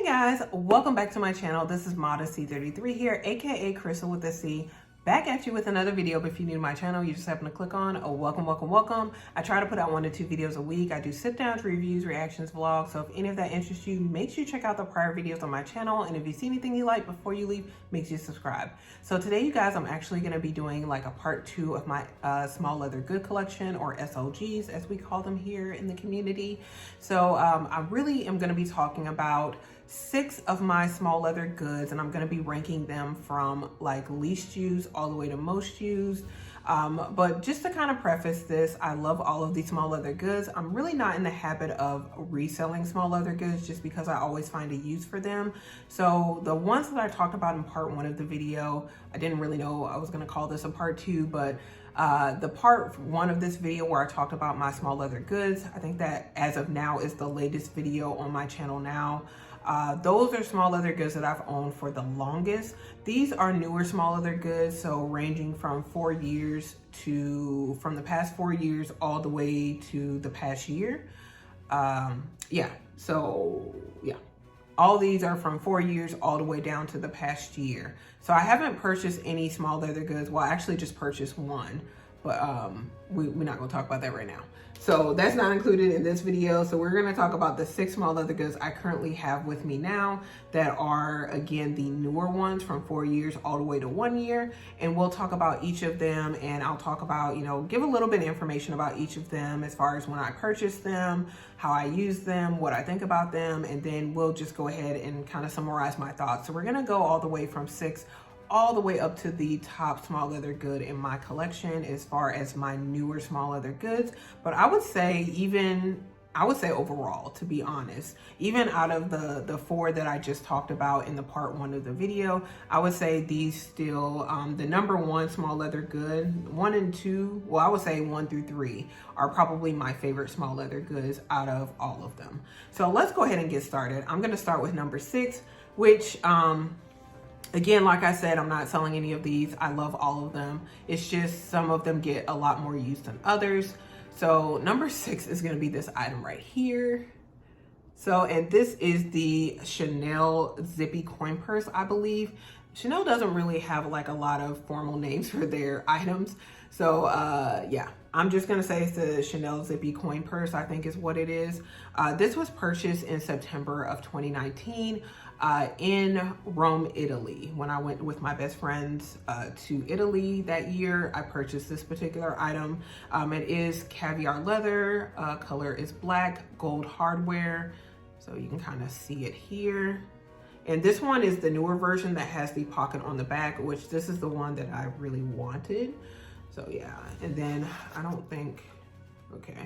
Guys, welcome back to my channel. This is Modesty33 here, aka Crystal with a C, back at you with another video. But if you're new to my channel, you just happen to click on welcome. I try to put out 1 to 2 videos a week. I do sit downs, reviews, reactions, vlogs. So if any of that interests you, make sure you check out the prior videos on my channel, and if you see anything you like before you leave, make sure you subscribe. So today, you guys, I'm actually going to be doing like a part 2 of my small leather good collection, or SLGs as we call them here in the community. So I really am going to be talking about 6 of my small leather goods, and I'm going to be ranking them from like least used all the way to most used. But just to kind of preface this, I love all of these small leather goods. I'm really not in the habit of reselling small leather goods just because I always find a use for them. So the ones that I talked about in part 1 of the video, I didn't really know I was going to call this a part 2, but the part 1 of this video where I talked about my small leather goods, I think that as of now is the latest video on my channel now. Those are small leather goods that I've owned for the longest. These are newer small leather goods, so ranging from 4 years to, from the past 4 years all the way to the past year. All these are from 4 years all the way down to the past year. So I haven't purchased any small leather goods. Well, I actually just purchased one, but we're not gonna talk about that right now. So that's not included in this video. So we're gonna talk about the 6 small leather goods I currently have with me now that are, again, the newer ones from 4 years all the way to 1 year. And we'll talk about each of them, and I'll talk about, you know, give a little bit of information about each of them as far as when I purchased them, how I use them, what I think about them, and then we'll just go ahead and kind of summarize my thoughts. So we're gonna go all the way from 6 all the way up to the top small leather good in my collection as far as my newer small leather goods. But I would say overall, to be honest, even out of the 4 that I just talked about in the part 1 of the video, I would say these still, the number 1 small leather good, 1 and 2, well, I would say 1 through 3 are probably my favorite small leather goods out of all of them. So let's go ahead and get started. I'm gonna start with number 6, which, again, like I said, I'm not selling any of these. I love all of them. It's just some of them get a lot more use than others. So number 6 is going to be this item right here. So, and this is the Chanel Zippy coin purse, I believe. Chanel doesn't really have like a lot of formal names for their items. So yeah, I'm just gonna say it's the Chanel Zippy coin purse, I think is what it is. This was purchased in September of 2019 in Rome, Italy. When I went with my best friends to Italy that year, I purchased this particular item. It is caviar leather, color is black, gold hardware. So you can kind of see it here. And this one is the newer version that has the pocket on the back, which this is the one that I really wanted. So yeah, and then I don't think, okay,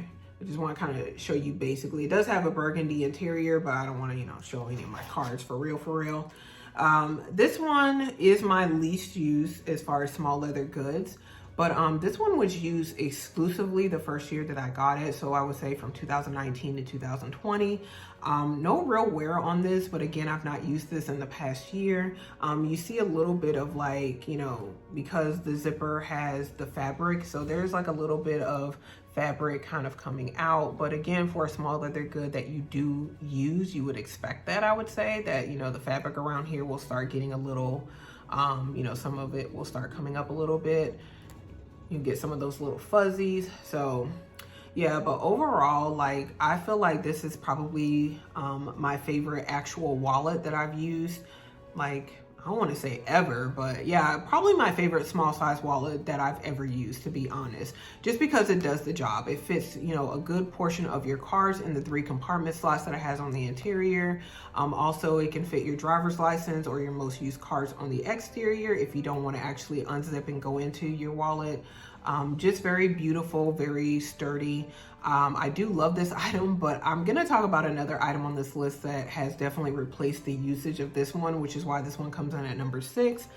I just want to kind of show you basically. It does have a burgundy interior, but I don't want to, you know, show any of my cards for real. This one is my least used as far as small leather goods. But this one was used exclusively the first year that I got it. So I would say from 2019 to 2020. No real wear on this, but again, I've not used this in the past year. You see a little bit of like, you know, because the zipper has the fabric, so there's like a little bit of fabric kind of coming out. But again, for a small leather good that you do use, you would expect that, I would say, that, you know, the fabric around here will start getting a little, you know, some of it will start coming up a little bit. You get some of those little fuzzies. So yeah, but overall, like, I feel like this is probably my favorite actual wallet that I've used. Like, I don't want to say ever, but yeah, probably my favorite small size wallet that I've ever used, to be honest, just because it does the job. It fits, you know, a good portion of your cards in the 3 compartment slots that it has on the interior. Also, it can fit your driver's license or your most used cards on the exterior if you don't want to actually unzip and go into your wallet. Just very beautiful, very sturdy. I do love this item, but I'm gonna talk about another item on this list that has definitely replaced the usage of this one, which is why this one comes in at number 6.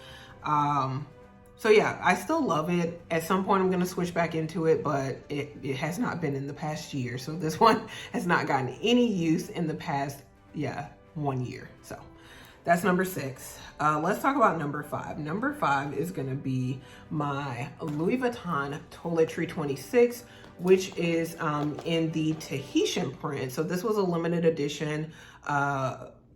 So yeah, I still love it. At some point I'm gonna switch back into it, but it has not been in the past year. So this one has not gotten any use in the past, 1 year. So that's number 6. Let's talk about number 5. Number 5 is gonna be my Louis Vuitton Toiletry 26, which is in the Tahitian print. So this was a limited edition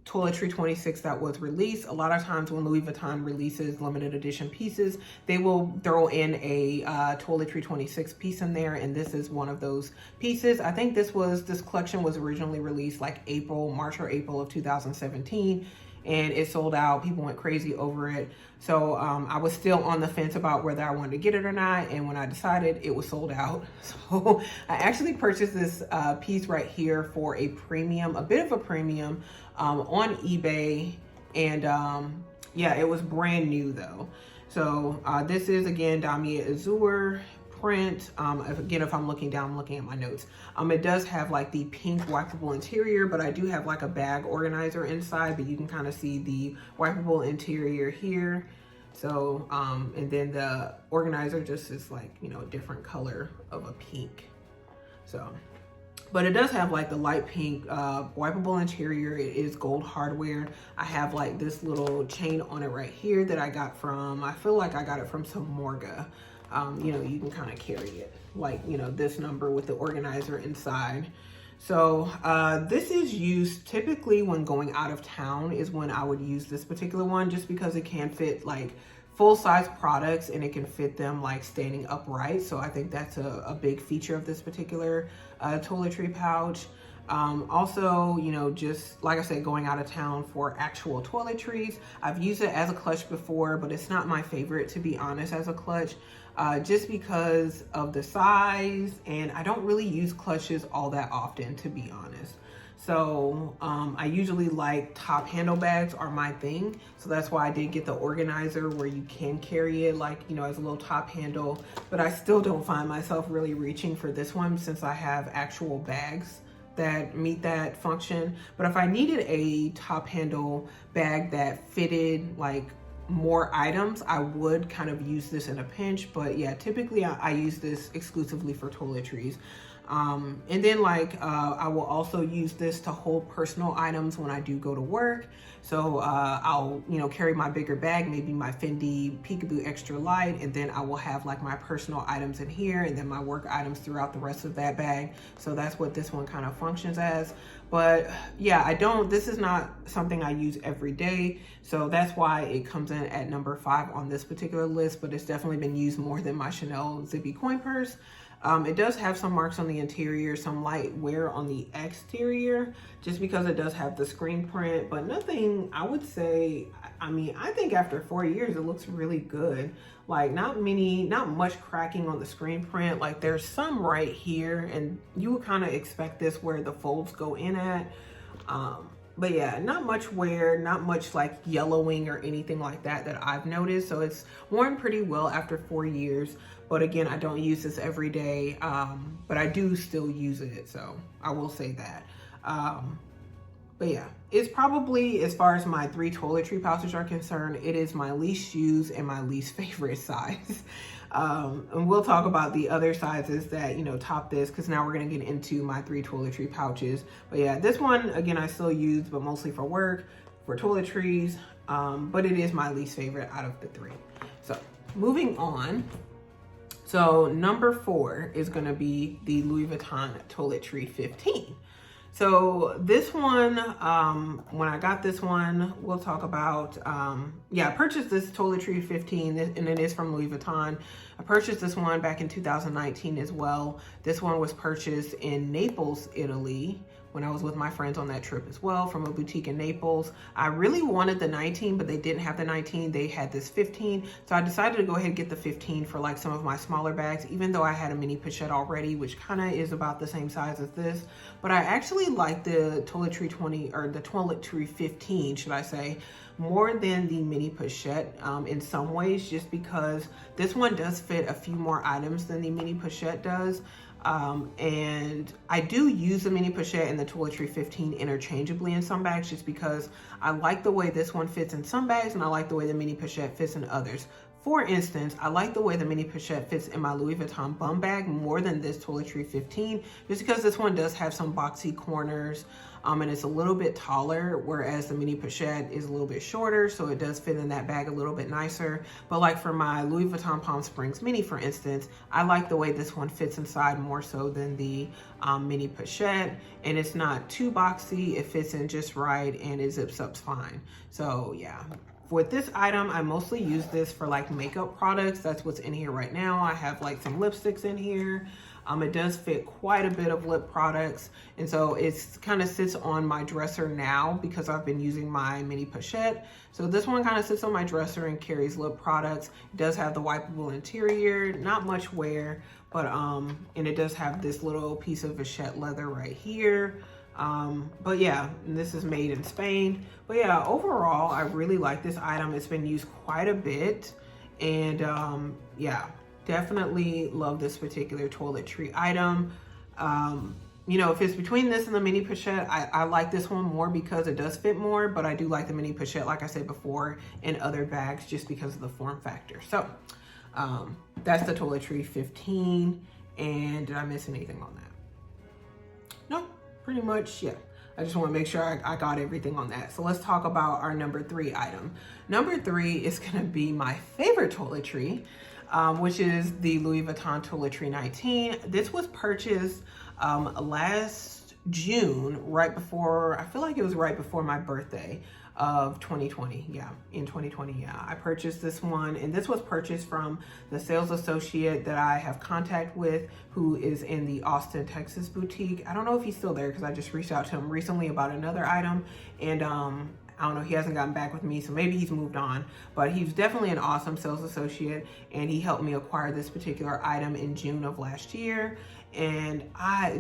Toiletry 26 that was released. A lot of times when Louis Vuitton releases limited edition pieces, they will throw in a Toiletry 26 piece in there, and this is one of those pieces. I think this collection was originally released like March or April of 2017, and it sold out. People went crazy over it. So I was still on the fence about whether I wanted to get it or not, and when I decided, it was sold out. So I actually purchased this piece right here for a bit of a premium on eBay, and yeah, it was brand new though. So this is again Damier Azur print. Again, if I'm looking down, I'm looking at my notes. It does have like the pink wipeable interior, but I do have like a bag organizer inside, but you can kind of see the wipeable interior here. So, and then the organizer just is like, you know, a different color of a pink. So, but it does have like the light pink wipeable interior. It is gold hardware. I have like this little chain on it right here that I got from, I feel like I got it from some Morga. You know, you can kind of carry it like, you know, this number with the organizer inside. So this is used typically when going out of town is when I would use this particular one, just because it can fit like full-size products and it can fit them like standing upright. So I think that's a big feature of this particular toiletry pouch. Also, you know, just like I said, going out of town for actual toiletries. I've used it as a clutch before, but it's not my favorite, to be honest, as a clutch, just because of the size, and I don't really use clutches all that often, to be honest. So I usually like top handle bags are my thing. So that's why I did get the organizer where you can carry it like, you know, as a little top handle, but I still don't find myself really reaching for this one since I have actual bags that meet that function. But if I needed a top handle bag that fitted like more items, I would kind of use this in a pinch. But yeah, typically I use this exclusively for toiletries. And then like I will also use this to hold personal items when I do go to work. So I'll, you know, carry my bigger bag, maybe my Fendi Peekaboo Extra Light, and then I will have like my personal items in here and then my work items throughout the rest of that bag. So that's what this one kind of functions as. But yeah, this is not something I use every day. So that's why it comes in at number 5 on this particular list, but it's definitely been used more than my Chanel Zippy coin purse. It does have some marks on the interior, some light wear on the exterior, just because it does have the screen print, but nothing, I would say, I mean, I think after 4 years, it looks really good. Like not much cracking on the screen print. Like there's some right here, and you would kind of expect this where the folds go in at. But yeah, not much wear, not much like yellowing or anything like that I've noticed. So it's worn pretty well after 4 years. But again, I don't use this every day, but I do still use it. So I will say that. But yeah, it's probably, as far as my 3 toiletry pouches are concerned, it is my least used and my least favorite size. And we'll talk about the other sizes that, you know, top this, because now we're going to get into my 3 toiletry pouches. But yeah, this one, again, I still use, but mostly for work, for toiletries. But it is my least favorite out of the 3. So moving on. So number 4 is going to be the Louis Vuitton Toiletry 15. So this one, when I got this one, we'll talk about, yeah, I purchased this Toiletry 15, and it is from Louis Vuitton. I purchased this one back in 2019 as well. This one was purchased in Naples, Italy, when I was with my friends on that trip as well, from a boutique in Naples. I really wanted the 19, but they didn't have the 19. They had this 15. So I decided to go ahead and get the 15 for like some of my smaller bags, even though I had a mini pochette already, which kind of is about the same size as this. But I actually like the Toiletry 20, or the Toiletry 15, should I say, more than the mini pochette in some ways, just because this one does fit a few more items than the mini pochette does. And I do use the mini pochette and the Toiletry 15 interchangeably in some bags, just because I like the way this one fits in some bags and I like the way the mini pochette fits in others. For instance, I like the way the mini pochette fits in my Louis Vuitton bum bag more than this Toiletry 15, just because this one does have some boxy corners, and it's a little bit taller, whereas the mini pochette is a little bit shorter, so it does fit in that bag a little bit nicer. But like for my Louis Vuitton Palm Springs mini, for instance, I like the way this one fits inside more so than the mini pochette, and it's not too boxy. It fits in just right, and it zips up fine. So yeah. With this item, I mostly use this for like makeup products. That's what's in here right now. I have like some lipsticks in here. It does fit quite a bit of lip products. And so it's kind of sits on my dresser now because I've been using my mini pochette. So this one kind of sits on my dresser and carries lip products. It does have the wipeable interior, not much wear, but and it does have this little piece of vachette leather right here. But yeah, this is made in Spain. But yeah, overall, I really like this item. It's been used quite a bit. And yeah, definitely love this particular toiletry item. You know, if it's between this and the mini pochette, I like this one more because it does fit more, but I do like the mini pochette, like I said before, in other bags just because of the form factor. So that's the Toiletry 15. And did I miss anything on that? No. Pretty much, yeah. I just want to make sure I got everything on that. So let's talk about our number 3 item. Number 3 is going to be my favorite toiletry, which is the Louis Vuitton Toiletry 19. This was purchased last June, right before, I feel like it was right before my birthday of 2020. Yeah, in 2020, yeah. I purchased this one, and this was purchased from the sales associate that I have contact with, who is in the Austin, Texas boutique. I don't know if he's still there because I just reached out to him recently about another item, and I don't know, he hasn't gotten back with me, so maybe he's moved on, but he's definitely an awesome sales associate, and he helped me acquire this particular item in June of last year. And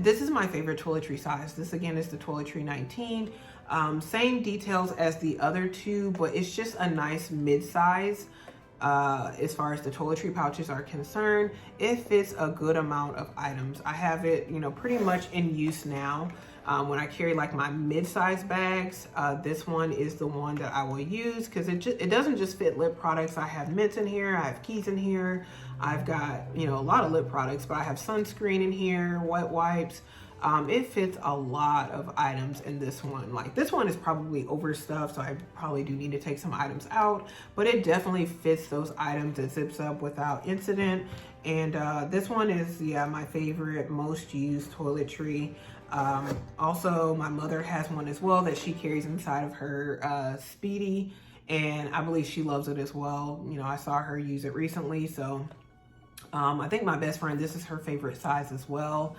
this is my favorite toiletry size. This again is the Toiletry 19. Same details as the other two, but it's just a nice mid-size as far as the toiletry pouches are concerned. It fits a good amount of items. I have it, you know, pretty much in use now. When I carry like my mid-size bags, this one is the one that I will use because it doesn't just fit lip products. I have mints in here, I have keys in here, I've got, you know, a lot of lip products, but I have sunscreen in here, wet wipes. It fits a lot of items in this one. Like this one is probably overstuffed, so I probably do need to take some items out, but it definitely fits those items. It zips up without incident. And this one is, yeah, my favorite, most used toiletry. Also, my mother has one as well that she carries inside of her Speedy, and I believe she loves it as well. You know, I saw her use it recently, so I think my best friend, this is her favorite size as well.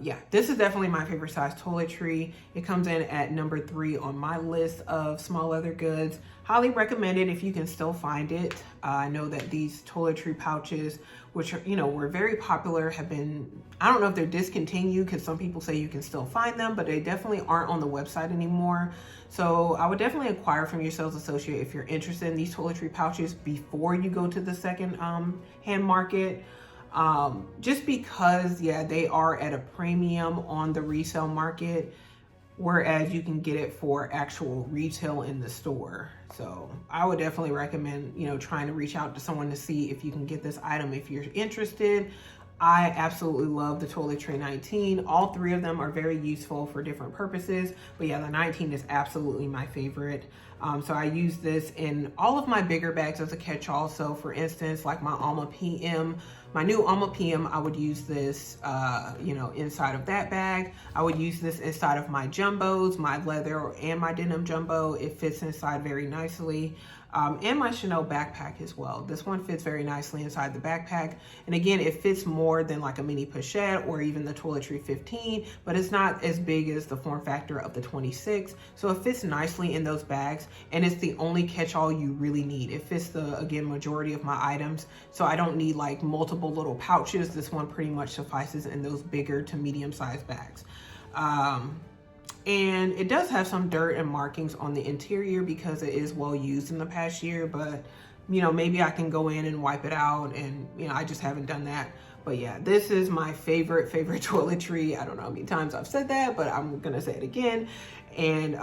Yeah, this is definitely my favorite size toiletry. It comes in at number 3 on my list of small leather goods. Highly recommend it if you can still find it. I know that these toiletry pouches, which are, you know, were very popular, have been, I don't know if they're discontinued because some people say you can still find them, but they definitely aren't on the website anymore. So I would definitely inquire from your sales associate if you're interested in these toiletry pouches before you go to the second hand market. Just because, yeah, they are at a premium on the resale market, whereas you can get it for actual retail in the store. So I would definitely recommend, you know, trying to reach out to someone to see if you can get this item if you're interested. I absolutely love the Toiletry 19. All 3 of them are very useful for different purposes, but yeah, the 19 is absolutely my favorite. So I use this in all of my bigger bags as a catch-all. So for instance, like my Alma PM, my new Alma PM, I would use this, you know, inside of that bag. I would use this inside of my jumbos, my leather and my denim jumbo. It fits inside very nicely. And my Chanel backpack as well. This one fits very nicely inside the backpack. And again, it fits more than like a mini pochette or even the Toiletry 15, but it's not as big as the form factor of the 26. So it fits nicely in those bags, and it's the only catch-all you really need. It fits the, again, majority of my items. So I don't need like multiple little pouches. This one pretty much suffices in those bigger to medium-sized bags. And it does have some dirt and markings on the interior because it is well used in the past year, but you know, maybe I can go in and wipe it out, and you know, I just haven't done that. But yeah, this is my favorite toiletry. I don't know how many times I've said that, but I'm gonna say it again. And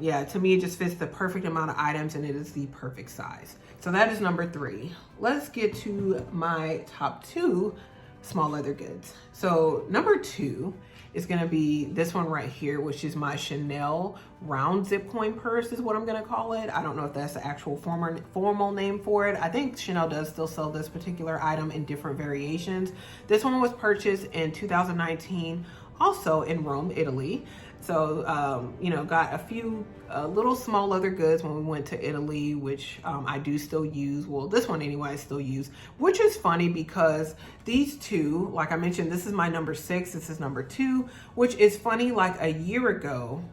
yeah, to me, it just fits the perfect amount of items and it is the perfect size. So that is number 3. Let's get to my top 2 small leather goods. So number 2 is gonna be this one right here, which is my Chanel round zip coin purse is what I'm gonna call it. I don't know if that's the actual formal name for it. I think Chanel does still sell this particular item in different variations. This one was purchased in 2019, also in Rome, Italy. So, you know, got a few little small leather goods when we went to Italy, which I do still use. Well, this one anyway, I still use, which is funny because these two, like I mentioned, this is my number 6, this is number 2, which is funny. Like a year ago,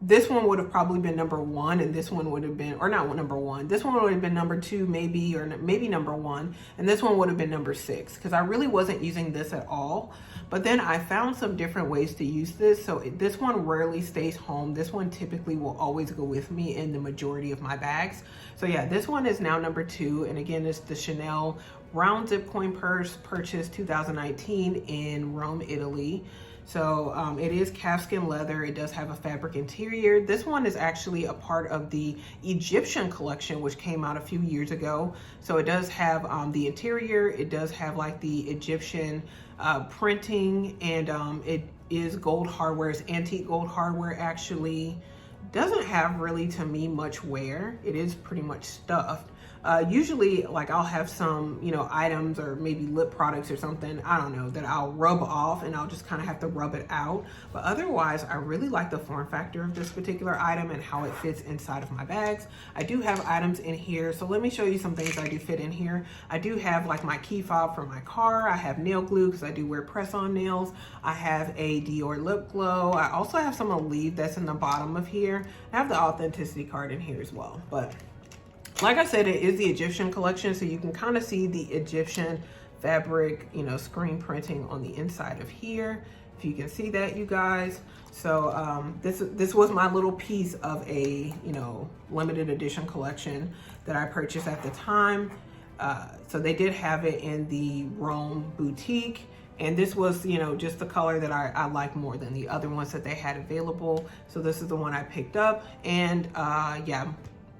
this one would have probably been number 1 and this one would have been, or not number 1, this one would have been number 2 maybe, or maybe number 1, and this one would have been number 6 because I really wasn't using this at all. But then I found some different ways to use this. So this one rarely stays home. This one typically will always go with me in the majority of my bags. So yeah, this one is now number 2. And again, it's the Chanel round zip coin purse, purchased 2019 in Rome, Italy. So it is calfskin leather. It does have a fabric interior. This one is actually a part of the Egyptian collection, which came out a few years ago. So it does have the interior. It does have like the Egyptian printing, and it is gold hardware. It's antique gold hardware actually. Doesn't have really, to me, much wear. It is pretty much stuffed. Usually, like I'll have some, you know, items or maybe lip products or something, I don't know, that I'll rub off and I'll just kind of have to rub it out. But otherwise, I really like the form factor of this particular item and how it fits inside of my bags. I do have items in here. So let me show you some things I do fit in here. I do have like my key fob for my car. I have nail glue because I do wear press-on nails. I have a Dior lip glow. I also have some Aleve that's in the bottom of here. I have the authenticity card in here as well. But like I said, it is the Egyptian collection, so you can kind of see the Egyptian fabric, you know, screen printing on the inside of here. If you can see that, you guys. So this was my little piece of a, you know, limited edition collection that I purchased at the time. So they did have it in the Rome boutique. And this was, you know, just the color that I like more than the other ones that they had available. So this is the one I picked up. And yeah,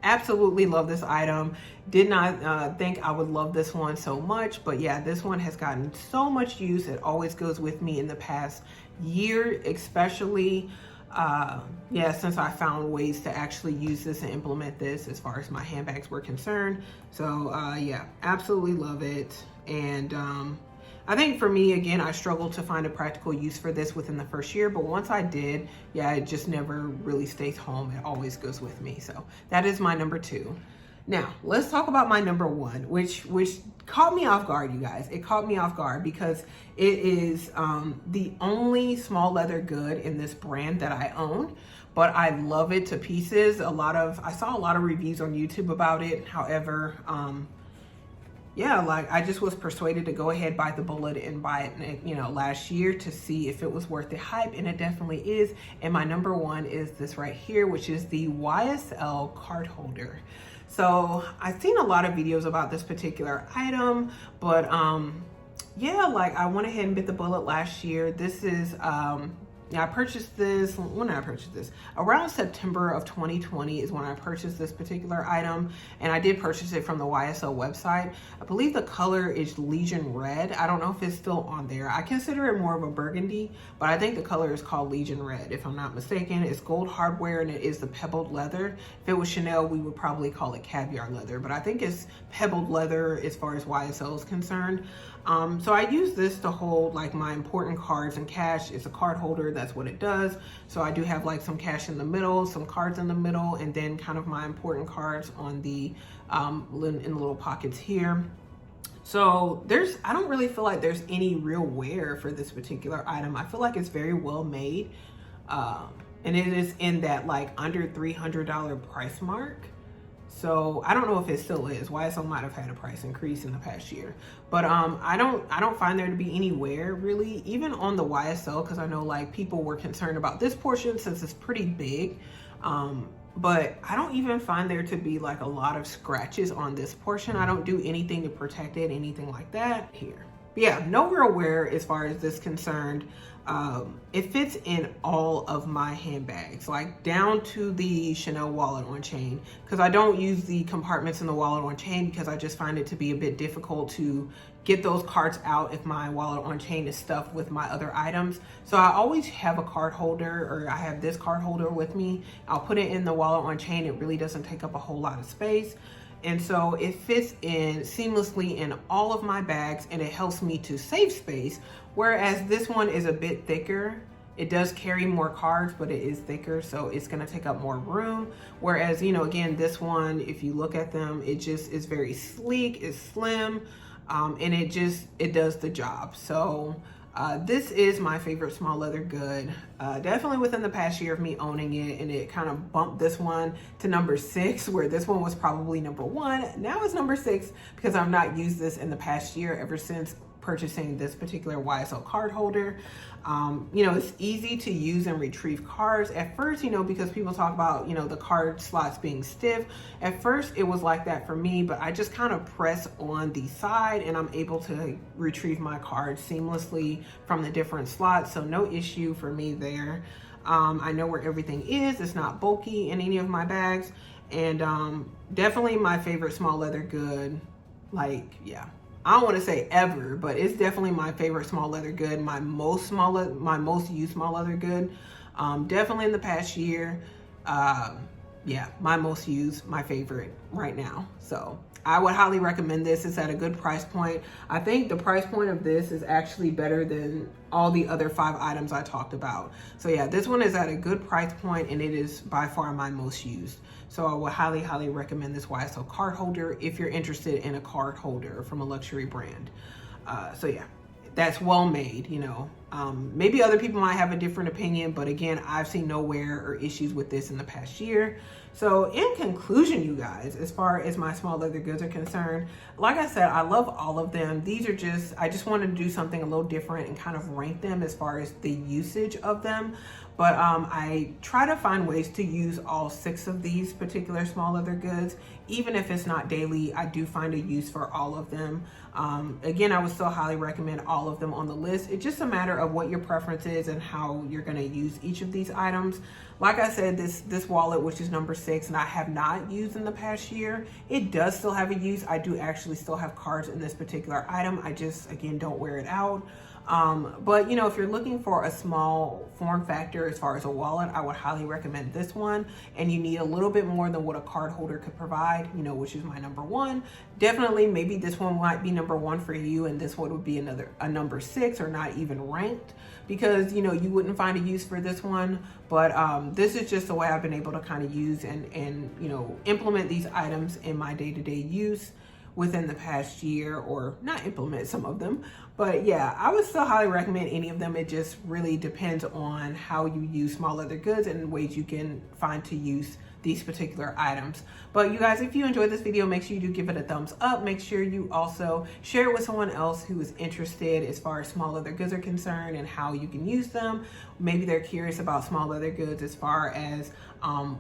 absolutely love this item. Did not think I would love this one so much, but yeah, this one has gotten so much use. It always goes with me in the past year, especially yeah, since I found ways to actually use this and implement this as far as my handbags were concerned. So yeah, absolutely love it. And I think for me, again, I struggled to find a practical use for this within the first year, but once I did, yeah, it just never really stays home. It always goes with me. So that is my number 2. Now, let's talk about my number 1, which caught me off guard, you guys. It caught me off guard because it is the only small leather good in this brand that I own, but I love it to pieces. I saw a lot of reviews on YouTube about it. However, yeah, like I just was persuaded to go ahead, bite the bullet and buy it, you know, last year to see if it was worth the hype, and it definitely is. And my number 1 is this right here, which is the YSL card holder. So I've seen a lot of videos about this particular item, but yeah, like I went ahead and bit the bullet last year. This is yeah, I purchased this, when did I purchase this? Around September of 2020 is when I purchased this particular item, and I did purchase it from the YSL website. I believe the color is Legion Red. I don't know if it's still on there. I consider it more of a burgundy, but I think the color is called Legion Red, if I'm not mistaken. It's gold hardware and it is the pebbled leather. If it was Chanel, we would probably call it caviar leather, but I think it's pebbled leather as far as YSL is concerned. So I use this to hold like my important cards and cash. It's a card holder, that's what it does. So I do have like some cash in the middle, some cards in the middle, and then kind of my important cards on the in the little pockets here. So I don't really feel like there's any real wear for this particular item. I feel like it's very well made, and it is in that like under $300 price mark. So I don't know if it still is. YSL might have had a price increase in the past year, but I don't find there to be any wear really, even on the YSL, because I know like people were concerned about this portion since it's pretty big. But I don't even find there to be like a lot of scratches on this portion. I don't do anything to protect it, anything like that. Here, yeah, no real wear as far as this concerned. It fits in all of my handbags, like down to the Chanel wallet on chain, because I don't use the compartments in the wallet on chain because I just find it to be a bit difficult to get those cards out if my wallet on chain is stuffed with my other items. So I always have a card holder, or I have this card holder with me. I'll put it in the wallet on chain. It really doesn't take up a whole lot of space. And so it fits in seamlessly in all of my bags, and it helps me to save space. Whereas this one is a bit thicker. It does carry more cards, but it is thicker, so it's gonna take up more room. Whereas, you know, again, this one, if you look at them, it just is very sleek, it's slim, and it does the job. So this is my favorite small leather good, definitely within the past year of me owning it, and it kind of bumped this one to number 6, where this one was probably number 1. Now it's number 6 because I've not used this in the past year ever since purchasing this particular YSL card holder. You know, it's easy to use and retrieve cards. At first, you know, because people talk about, you know, the card slots being stiff. At first, it was like that for me, but I just kind of press on the side and I'm able to retrieve my cards seamlessly from the different slots. So no issue for me there. I know where everything is. It's not bulky in any of my bags. And definitely my favorite small leather good. Like, yeah. I don't want to say ever, but it's definitely my favorite small leather good, my most used small leather good. Definitely in the past year. Yeah, my most used, my favorite right now. So I would highly recommend this. It's at a good price point. I think the price point of this is actually better than all the other 5 items I talked about. So yeah, this one is at a good price point, and it is by far my most used. So I would highly, highly recommend this YSL card holder if you're interested in a card holder from a luxury brand. So yeah, that's well made, you know. Maybe other people might have a different opinion, but again, I've seen no wear or issues with this in the past year. So in conclusion, you guys, as far as my small leather goods are concerned, like I said, I love all of them. These are just, I just wanted to do something a little different and kind of rank them as far as the usage of them. But I try to find ways to use all 6 of these particular small leather goods. Even if it's not daily, I do find a use for all of them. Again, I would still highly recommend all of them on the list. It's just a matter of what your preference is and how you're gonna use each of these items. Like I said, this wallet, which is number 6, and I have not used in the past year, it does still have a use. I do actually still have cards in this particular item. I just, again, don't wear it out. But you know, if you're looking for a small form factor as far as a wallet, I would highly recommend this one. And you need a little bit more than what a card holder could provide, you know, which is my number 1. Definitely, maybe this one might be number 1 for you, and this one would be a number 6, or not even ranked, because you know you wouldn't find a use for this one. But this is just the way I've been able to kind of use and you know, implement these items in my day-to-day use within the past year, or not implement some of them. But yeah, I would still highly recommend any of them. It just really depends on how you use small leather goods and ways you can find to use these particular items. But you guys, if you enjoyed this video, make sure you do give it a thumbs up. Make sure you also share it with someone else who is interested as far as small leather goods are concerned and how you can use them. Maybe they're curious about small leather goods as far as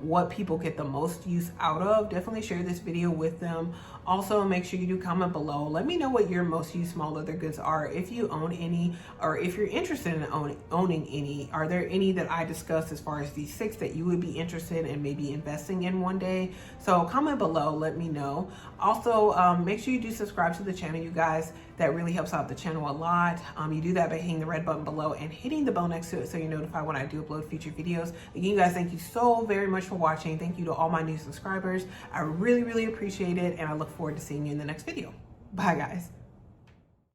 what people get the most use out of. Definitely share this video with them. Also, make sure you do comment below. Let me know what your most used small leather goods are, if you own any, or if you're interested in owning any. Are there any that I discussed as far as these 6 that you would be interested in maybe investing in one day? So comment below, let me know. Also, make sure you do subscribe to the channel, you guys. That really helps out the channel a lot. You do that by hitting the red button below and hitting the bell next to it so you're notified when I do upload future videos. Again, you guys, thank you so very much for watching. Thank you to all my new subscribers. I really, really appreciate it, and I look forward to seeing you in the next video. Bye, guys.